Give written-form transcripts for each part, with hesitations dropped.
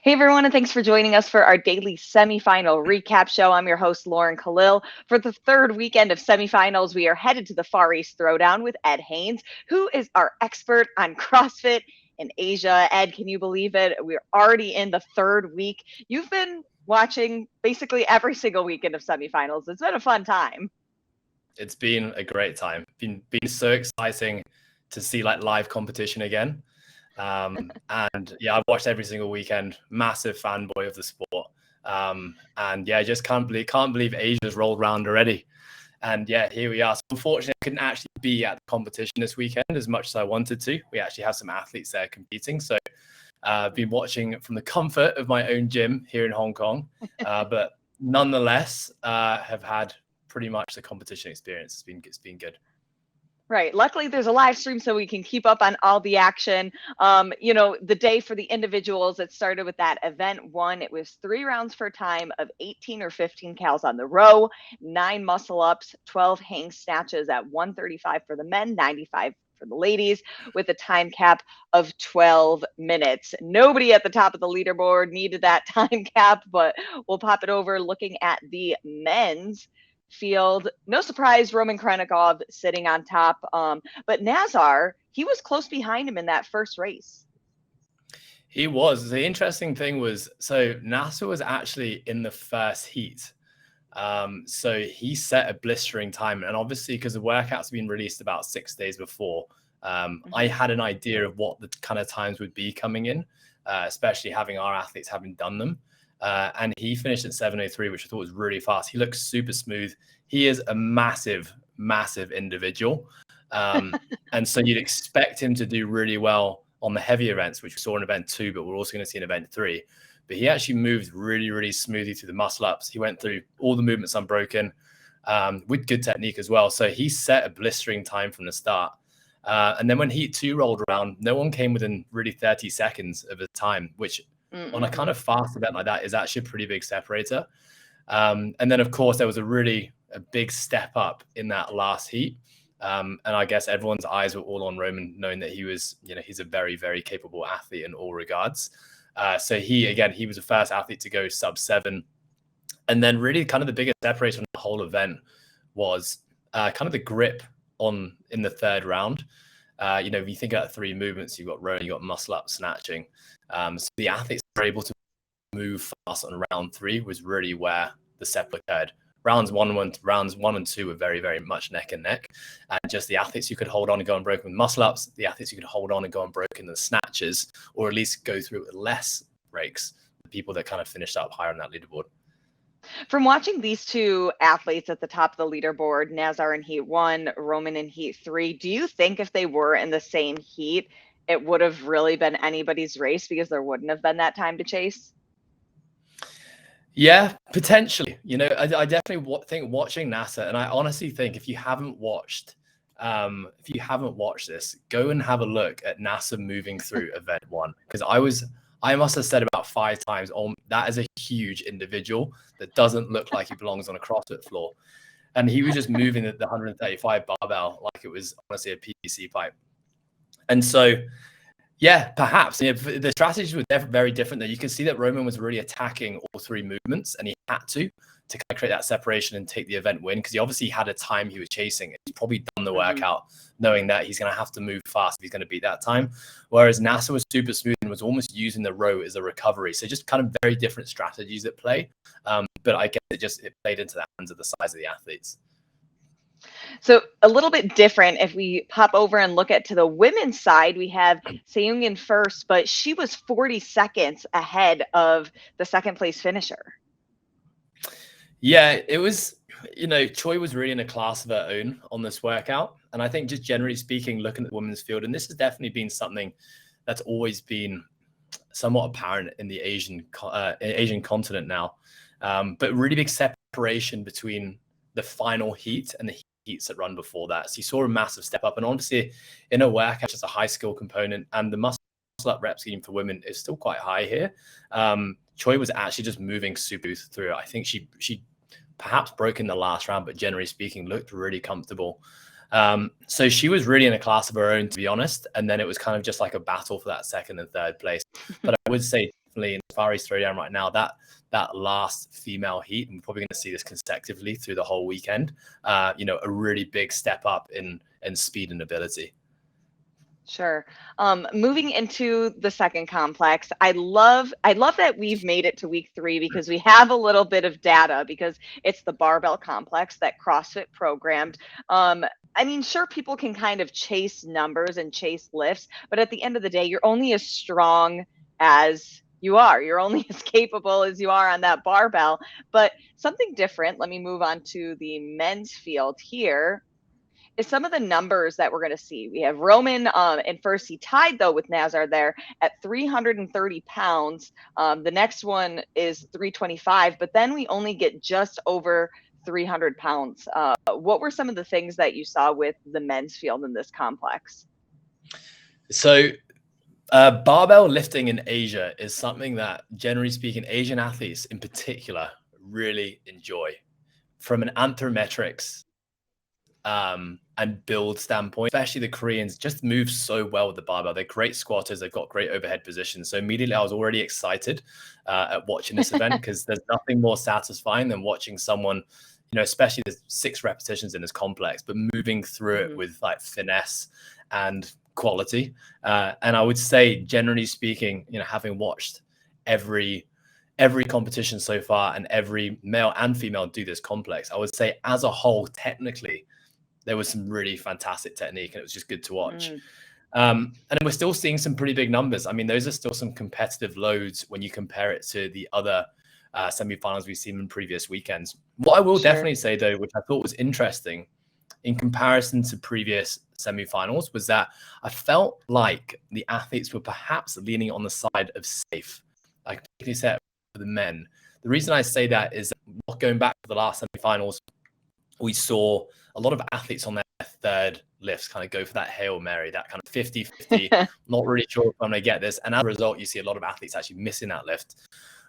Hey everyone, and thanks for joining us for our daily semifinal recap show. I'm your host, Lauren Kalil. For the third weekend of semifinals, we are headed to the Far East Throwdown with Ed Haynes, who is our expert on CrossFit in Asia. Ed, can you believe it? We're already in the third week. You've been watching basically every single weekend of semifinals. It's been a fun time. It's been a great time. Been so exciting to see like live competition again. And yeah, I've watched every single weekend. Massive fanboy of the sport. And yeah, just can't believe Asia's rolled round already. And yeah, here we are. So unfortunately, I couldn't actually be at the competition this weekend as much as I wanted to. We actually have some athletes there competing. So I've been watching from the comfort of my own gym here in Hong Kong. But nonetheless, have had pretty much the competition experience. It's been good. Right. Luckily, there's a live stream so we can keep up on all the action. The day for the individuals, it started with that event one. It was 3 rounds for time of 18 or 15 cals on the row, 9 muscle ups, 12 hang snatches at 135 for the men, 95 for the ladies, with a time cap of 12 minutes. Nobody at the top of the leaderboard needed that time cap, but we'll pop it over looking at the men's field. No surprise, Roman Khrennikov sitting on top. But Nazar, he was close behind him in that first race. He was. The interesting thing was, so Nasser was actually in the first heat. So he set a blistering time. And obviously, because the workouts have been released about 6 days before, I had an idea of what the kind of times would be coming in, especially having our athletes having done them. And he finished at 7:03, which I thought was really fast. He looks super smooth. He is a massive, massive individual. And so you'd expect him to do really well on the heavy events, which we saw in event 2, but we're also going to see in event 3. But he actually moved really, really smoothly through the muscle ups. He went through all the movements unbroken with good technique as well. So he set a blistering time from the start. And then when heat 2 rolled around, no one came within really 30 seconds of his time, which on a kind of fast event like that is actually a pretty big separator. And then, of course, there was a big step up in that last heat. And I guess everyone's eyes were all on Roman, knowing that he was, he's a very, very capable athlete in all regards. So he was the first athlete to go sub 7. And then really kind of the biggest separation of the whole event was kind of the grip in the third round. If you think about 3 movements, you've got rowing, you've got muscle up, snatching. So the athletes were able to move fast on round 3 was really where the separate occurred. Rounds 1 and 2 were very, very much neck and neck. And just the athletes who could hold on and go unbroken with muscle ups, the athletes who could hold on and go unbroken in the snatches, or at least go through with less breaks, the people that kind of finished up higher on that leaderboard. From watching these 2 athletes at the top of the leaderboard, Nazar in heat 1, Roman in heat 3, do you think if they were in the same heat, it would have really been anybody's race because there wouldn't have been that time to chase? Yeah, potentially. I definitely think watching NASA, and I honestly think if you haven't watched this, go and have a look at NASA moving through event 1, because I must have said about 5 times, oh, that is a huge individual that doesn't look like he belongs on a CrossFit floor. And he was just moving the 135 barbell like it was honestly a PVC pipe. And so, yeah, perhaps the strategies were very different there. You can see that Roman was really attacking all 3 movements, and he had to kind of create that separation and take the event win, because he obviously had a time he was chasing. He's probably done the workout knowing that he's going to have to move fast if he's going to beat that time. Whereas NASA was super smooth and was almost using the row as a recovery. So just kind of very different strategies at play. But I guess it played into the hands of the size of the athletes. So a little bit different if we pop over and look at to the women's side, we have Seung in first, but she was 40 seconds ahead of the second place finisher. Yeah, it was, Choi was really in a class of her own on this workout. And I think just generally speaking, looking at the women's field, and this has definitely been something that's always been somewhat apparent in the Asian continent now, but really big separation between the final heat and the heats that run before that. So you saw a massive step up, and obviously in a workout, it's a high skill component, and the muscle up rep scheme for women is still quite high here. Choi was actually just moving super through it. I think she perhaps broke in the last round, but generally speaking, looked really comfortable. So she was really in a class of her own, to be honest. And then it was kind of just like a battle for that second and third place. But I would say definitely in Far East Throwdown right now, that last female heat, and we're probably going to see this consecutively through the whole weekend, a really big step up in speed and ability. Sure. Moving into the second complex, I love that we've made it to week 3 because we have a little bit of data because it's the barbell complex that CrossFit programmed. I mean, sure, people can kind of chase numbers and chase lifts, but at the end of the day, you're only as strong as you are. You're only as capable as you are on that barbell. But something different, let me move on to the men's field here, is some of the numbers that we're going to see. We have Roman in first. He tied, though, with Nazar there at 330 pounds. The next one is 325, but then we only get just over 300 pounds. What were some of the things that you saw with the men's field in this complex? So barbell lifting in Asia is something that, generally speaking, Asian athletes in particular really enjoy. From an anthrometrics and build standpoint, especially the Koreans just move so well with the barbell. They're great squatters. They've got great overhead positions. So immediately I was already excited at watching this event because there's nothing more satisfying than watching someone, especially there's 6 repetitions in this complex, but moving through it with like finesse and quality. And I would say, generally speaking, having watched every competition so far and every male and female do this complex, I would say as a whole, technically, there was some really fantastic technique and it was just good to watch. And then we're still seeing some pretty big numbers. I mean, those are still some competitive loads when you compare it to the other semifinals we've seen in previous weekends. What I will definitely say, though, which I thought was interesting in comparison to previous semifinals, was that I felt like the athletes were perhaps leaning on the side of safe, like particularly set for the men. The reason I say that is that going back to the last semifinals, we saw a lot of athletes on their third lifts kind of go for that Hail Mary, that kind of 50-50, not really sure if I'm going to get this. And as a result, you see a lot of athletes actually missing that lift.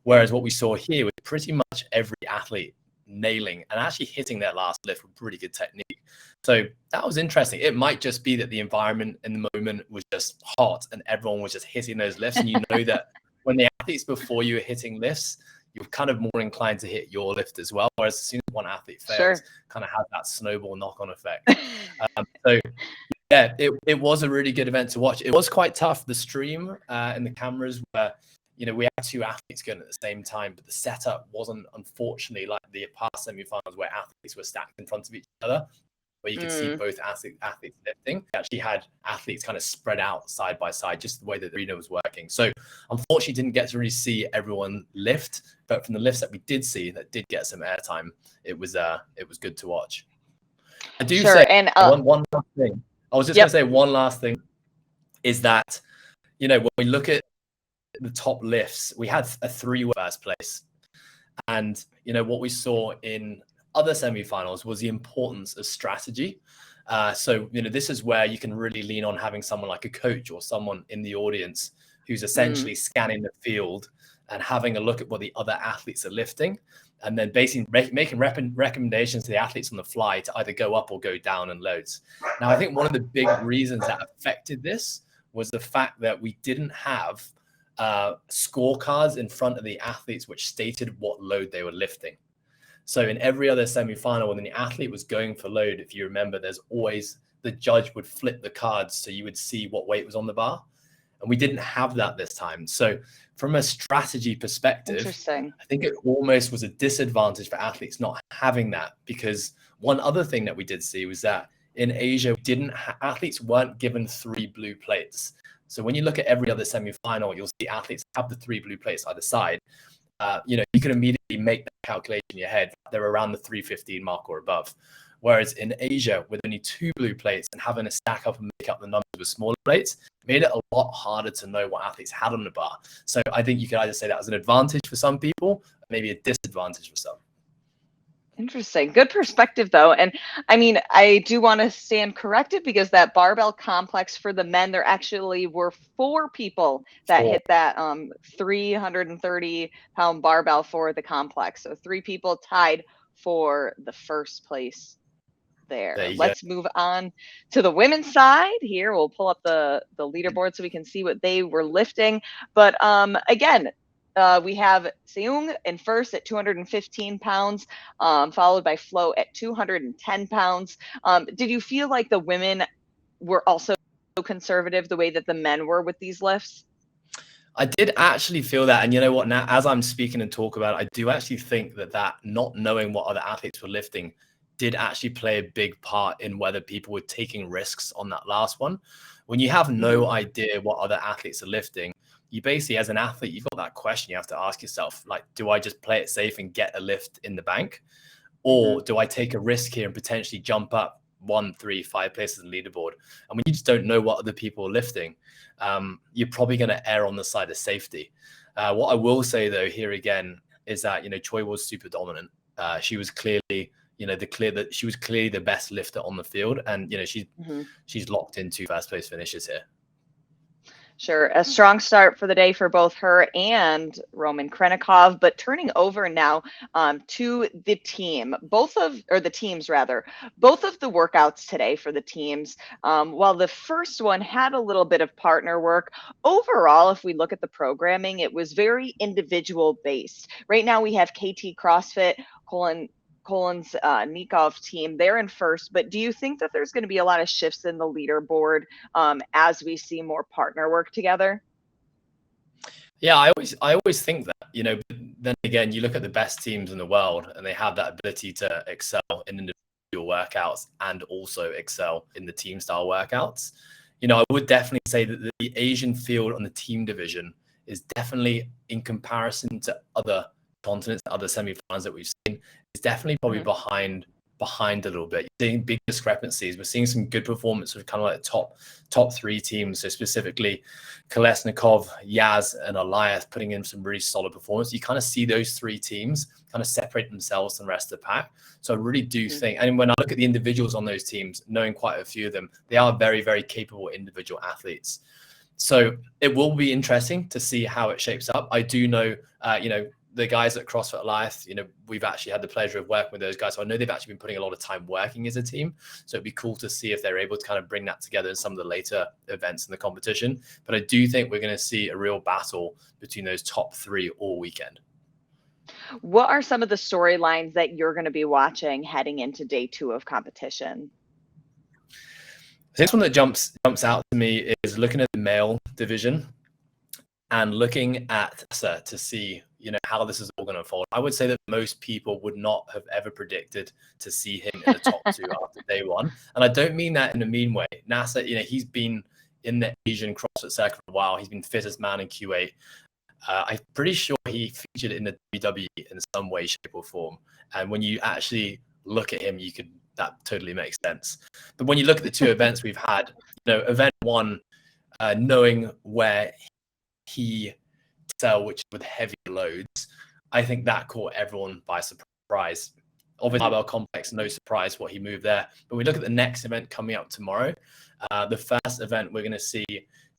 Whereas what we saw here was pretty much every athlete nailing and actually hitting their last lift with pretty good technique. So that was interesting. It might just be that the environment in the moment was just hot and everyone was just hitting those lifts. And you know that when the athletes before you are hitting lifts, you're kind of more inclined to hit your lift as well. Whereas as soon as one athlete fails, kind of has that snowball knock-on effect. So yeah, it was a really good event to watch. It was quite tough. The stream and the cameras were, we had 2 athletes going at the same time, but the setup wasn't, unfortunately, like the past semifinals where athletes were stacked in front of each other, where you could see both athletes lifting. We actually had athletes kind of spread out side by side, just the way that the arena was working. So unfortunately didn't get to really see everyone lift, but from the lifts that we did see that did get some airtime, it was good to watch. I do say one last thing. I was just going to say one last thing is that, when we look at the top lifts, we had a 3 first place. And, what we saw in other semifinals was the importance of strategy. So, this is where you can really lean on having someone like a coach or someone in the audience who's essentially scanning the field and having a look at what the other athletes are lifting, and then basically making recommendations to the athletes on the fly to either go up or go down in loads. Now, I think one of the big reasons that affected this was the fact that we didn't have scorecards in front of the athletes which stated what load they were lifting. So in every other semifinal, when the athlete was going for load, if you remember, there's always the judge would flip the cards so you would see what weight was on the bar. And we didn't have that this time. So from a strategy perspective, I think it almost was a disadvantage for athletes not having that, because one other thing that we did see was that in Asia, athletes weren't given 3 blue plates. So when you look at every other semifinal, you'll see athletes have the 3 blue plates either side. You can immediately make that calculation in your head. They're around the 315 mark or above. Whereas in Asia, with only 2 blue plates and having to stack up and make up the numbers with smaller plates, made it a lot harder to know what athletes had on the bar. So I think you could either say that was an advantage for some people, maybe a disadvantage for some. Interesting. Good perspective, though. And I mean, I do want to stand corrected because that barbell complex for the men, there actually were 4 people that hit that 330-pound barbell for the complex. So 3 people tied for the first place there. Let's move on to the women's side here. We'll pull up the leaderboard so we can see what they were lifting. But again, we have Seung in first at 215 pounds, followed by Flo at 210 pounds. Did you feel like the women were also conservative the way that the men were with these lifts? I did actually feel that. And you know what, now as I'm speaking and talk about it, I do actually think that not knowing what other athletes were lifting did actually play a big part in whether people were taking risks on that last one. When you have no idea what other athletes are lifting, you basically, as an athlete, you've got that question you have to ask yourself, like, do I just play it safe and get a lift in the bank? Or do I take a risk here and potentially jump up 1, 3, 5 places in the leaderboard? And when you just don't know what other people are lifting, you're probably going to err on the side of safety. What I will say, though, here again, is that, Choi was super dominant. She was clearly, she was clearly the best lifter on the field. And, she's locked into first place finishes here. Sure. A strong start for the day for both her and Roman Khrennikov. But turning over now to the team, the teams rather, both of the workouts today for the teams, while the first one had a little bit of partner work, overall, if we look at the programming, it was very individual based. Right now we have KT CrossFit, Colin's Nikov team, they're in first, but do you think that there's going to be a lot of shifts in the leaderboard as we see more partner work together? Yeah, I always think that, but then again, you look at the best teams in the world and they have that ability to excel in individual workouts and also excel in the team style workouts. I would definitely say that the Asian field on the team division is definitely, in comparison to other continents, other semifinals that we've seen, is definitely probably behind a little bit. You're seeing big discrepancies. We're seeing some good performance with kind of like top 3 teams. So specifically Khrennikov, Yaz, and Elias putting in some really solid performance. You kind of see those 3 teams kind of separate themselves from the rest of the pack. So I really do think, and when I look at the individuals on those teams, knowing quite a few of them, they are very, very capable individual athletes. So it will be interesting to see how it shapes up. I do know, the guys at CrossFit Life, we've actually had the pleasure of working with those guys. So I know they've actually been putting a lot of time working as a team. So it'd be cool to see if they're able to kind of bring that together in some of the later events in the competition. But I do think we're going to see a real battle between those top 3 all weekend. What are some of the storylines that you're going to be watching heading into day 2 of competition? This one that jumps out to me is looking at the male division and looking at to see, how this is all going to unfold. I would say that most people would not have ever predicted to see him in the top 2 after day 1. And I don't mean that in a mean way. NASA, he's been in the Asian CrossFit circuit for a while. He's been fittest man in Q8. I'm pretty sure he featured in the WWE in some way, shape, or form. And when you actually look at him, that totally makes sense. But when you look at the 2 events we've had, event 1, knowing where he excel, which with heavy loads, I think that caught everyone by surprise. Obviously, Barbell complex, no surprise what he moved there. But we look at the next event coming up tomorrow. The first event, we're going to see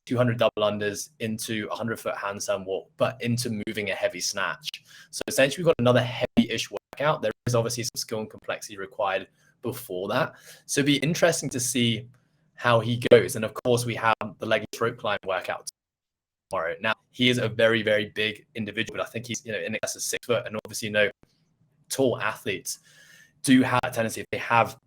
200 double unders into 100-foot handstand walk, but into moving a heavy snatch. So essentially, we've got another heavy-ish workout. There is obviously some skill and complexity required before that. So it'd be interesting to see how he goes. And of course, we have the leg rope climb workout tomorrow. Now, he is a very, very big individual, but I think he's in excess of 6 foot. And obviously, tall athletes do have a tendency, if they have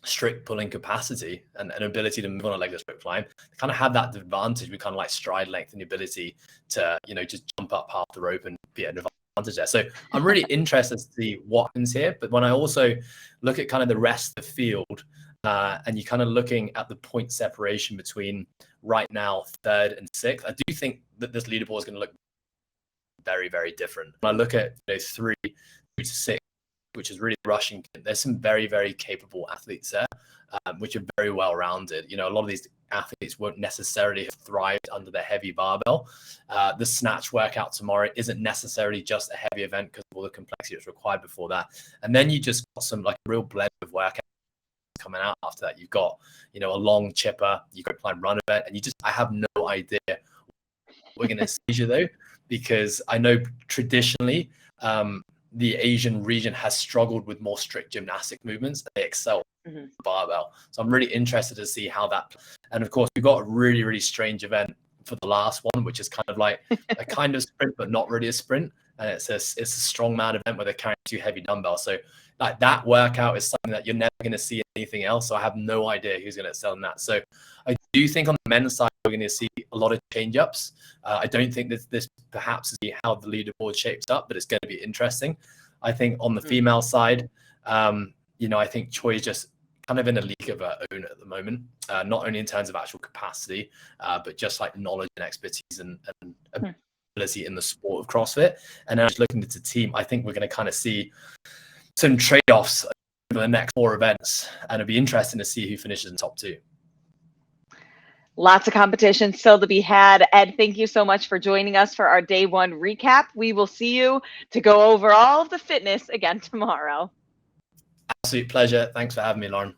strict pulling capacity and an ability to move on a legless rope climb, they kind of have that advantage with kind of like stride length and the ability to, just jump up half the rope and be at an advantage there. So I'm really interested to see what happens here. But when I also look at kind of the rest of the field, and you're kind of looking at the point separation between right now 3rd and 6th, I do think that this leaderboard is going to look very, very different. When I look at 3 to 6, which is really rushing, there's some very, very capable athletes there, which are very well rounded. A lot of these athletes won't necessarily have thrived under the heavy barbell. The snatch workout tomorrow isn't necessarily just a heavy event because of all the complexity that's required before that. And then you just got some like real blend of workout coming out after that. You've got, a long chipper, you've got a planned run event, and I have no idea what we're going to see though, because I know traditionally the Asian region has struggled with more strict gymnastic movements. They excel barbell. So I'm really interested to see how that, and of course we've got a really, really strange event for the last one, which is kind of like a kind of sprint, but not really a sprint. And it's a strongman event where they're carrying 2 heavy dumbbells. So like that workout is something that you're never going to see anything else. So I have no idea who's going to excel in that. So I do think on the men's side, we're going to see a lot of change ups. I don't think this perhaps is how the leaderboard shapes up, but it's going to be interesting. I think on the female side, I think Choi is just kind of in a league of her own at the moment, not only in terms of actual capacity, but just like knowledge and expertise and ability in the sport of CrossFit. And then just looking at the team, I think we're going to kind of see some trade-offs over the next 4 events, and it'll be interesting to see who finishes in top 2. Lots of competition still to be had. Ed, thank you so much for joining us for our day 1 recap. We will see you to go over all of the fitness again tomorrow. Absolute pleasure. Thanks for having me, Lauren.